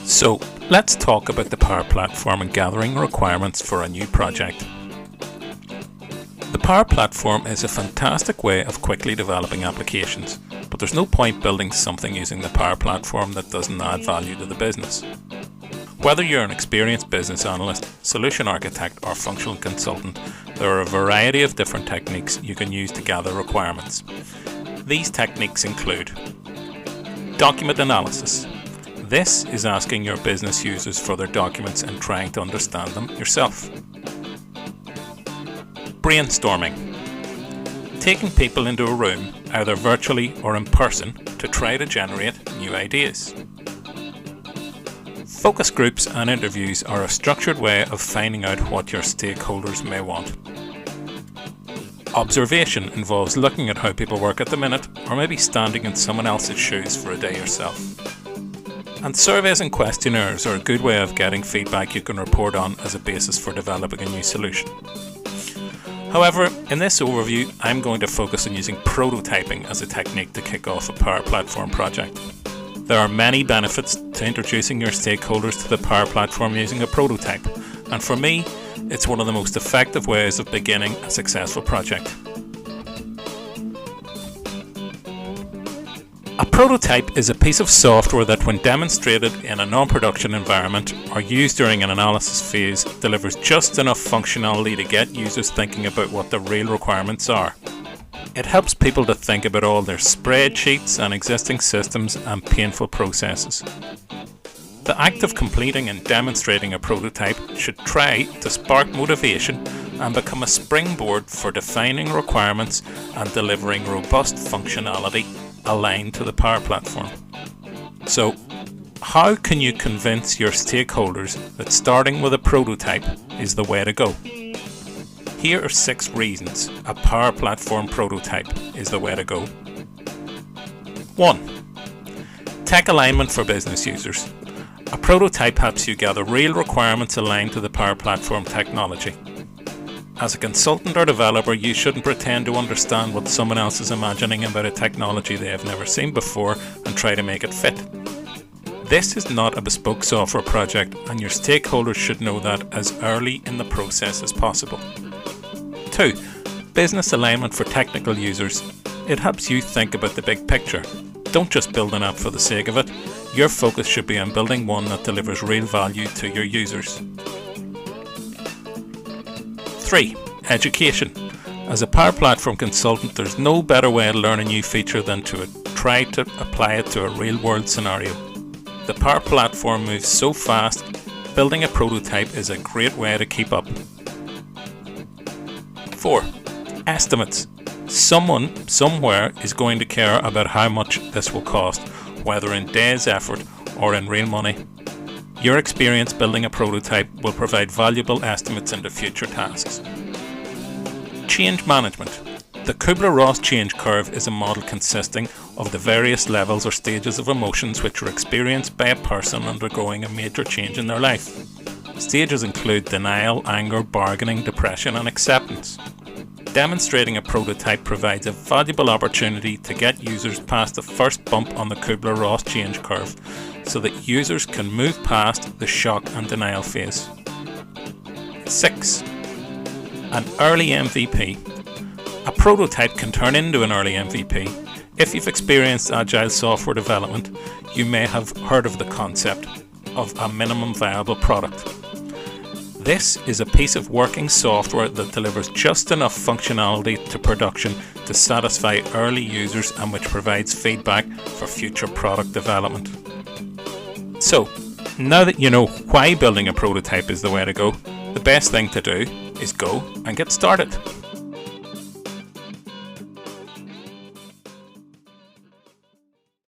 So let's talk about the Power Platform and gathering requirements for a new project. The Power Platform is a fantastic way of quickly developing applications, but there's no point building something using the Power Platform that doesn't add value to the business. Whether you're an experienced business analyst, solution architect or functional consultant, there are a variety of different techniques you can use to gather requirements. These techniques include document analysis. This is asking your business users for their documents and trying to understand them yourself. Brainstorming. Taking people into a room, either virtually or in person, to try to generate new ideas. Focus groups and interviews are a structured way of finding out what your stakeholders may want. Observation involves looking at how people work at the minute, or maybe standing in someone else's shoes for a day yourself. And surveys and questionnaires are a good way of getting feedback you can report on as a basis for developing a new solution. However, in this overview, I'm going to focus on using prototyping as a technique to kick off a Power Platform project. There are many benefits to introducing your stakeholders to the Power Platform using a prototype, and for me, it's one of the most effective ways of beginning a successful project. A prototype is a piece of software that, when demonstrated in a non-production environment or used during an analysis phase, delivers just enough functionality to get users thinking about what the real requirements are. It helps people to think about all their spreadsheets and existing systems and painful processes. The act of completing and demonstrating a prototype should try to spark motivation and become a springboard for defining requirements and delivering robust functionality aligned to the Power Platform. So, how can you convince your stakeholders that starting with a prototype is the way to go? Here are 6 reasons a Power Platform prototype is the way to go. 1. Tech alignment for business users. A prototype helps you gather real requirements aligned to the Power Platform technology. As a consultant or developer, you shouldn't pretend to understand what someone else is imagining about a technology they have never seen before and try to make it fit. This is not a bespoke software project, and your stakeholders should know that as early in the process as possible. 2. Business alignment for technical users. It helps you think about the big picture. Don't just build an app for the sake of it. Your focus should be on building one that delivers real value to your users. 3. Education. As a Power Platform consultant, there's no better way to learn a new feature than to try to apply it to a real-world scenario. The Power Platform moves so fast, building a prototype is a great way to keep up. 4. Estimates. Someone, somewhere, is going to care about how much this will cost, whether in days' effort or in real money. Your experience building a prototype will provide valuable estimates into future tasks. Change management. The Kubler-Ross change curve is a model consisting of the various levels or stages of emotions which are experienced by a person undergoing a major change in their life. Stages include denial, anger, bargaining, depression, and acceptance. Demonstrating a prototype provides a valuable opportunity to get users past the first bump on the Kubler-Ross change curve, so that users can move past the shock and denial phase. 6. An early MVP. A prototype can turn into an early MVP. If you've experienced agile software development, you may have heard of the concept of a minimum viable product. This is a piece of working software that delivers just enough functionality to production to satisfy early users and which provides feedback for future product development. So, now that you know why building a prototype is the way to go, the best thing to do is go and get started.